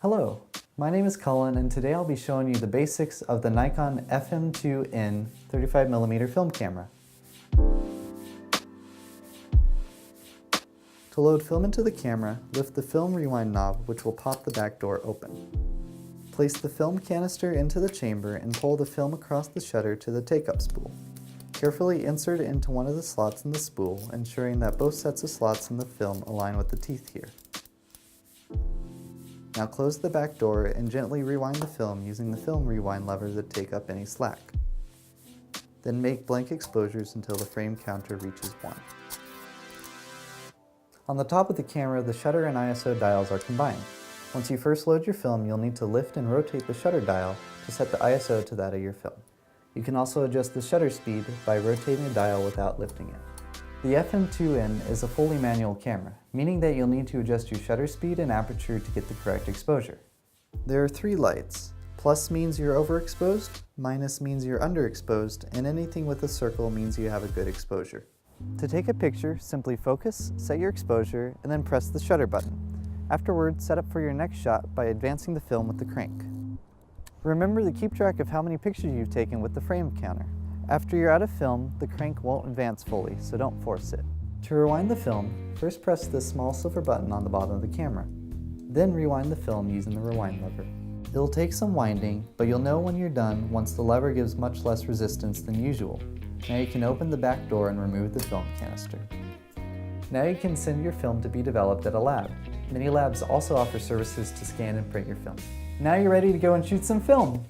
Hello, my name is Cullen and today I'll be showing you the basics of the Nikon FM2n 35mm film camera. To load film into the camera, lift the film rewind knob which will pop the back door open. Place the film canister into the chamber and pull the film across the shutter to the take-up spool. Carefully insert it into one of the slots in the spool, ensuring that both sets of slots in the film align with the teeth here. Now close the back door and gently rewind the film using the film rewind lever to take up any slack. Then make blank exposures until the frame counter reaches 1. On the top of the camera, the shutter and ISO dials are combined. Once you first load your film, you'll need to lift and rotate the shutter dial to set the ISO to that of your film. You can also adjust the shutter speed by rotating the dial without lifting it. The FM2n is a fully manual camera, meaning that you'll need to adjust your shutter speed and aperture to get the correct exposure. There are 3 lights. Plus means you're overexposed, minus means you're underexposed, and anything with a circle means you have a good exposure. To take a picture, simply focus, set your exposure, and then press the shutter button. Afterwards, set up for your next shot by advancing the film with the crank. Remember to keep track of how many pictures you've taken with the frame counter. After you're out of film, the crank won't advance fully, so don't force it. To rewind the film, first press this small silver button on the bottom of the camera. Then rewind the film using the rewind lever. It'll take some winding, but you'll know when you're done once the lever gives much less resistance than usual. Now you can open the back door and remove the film canister. Now you can send your film to be developed at a lab. Many labs also offer services to scan and print your film. Now you're ready to go and shoot some film!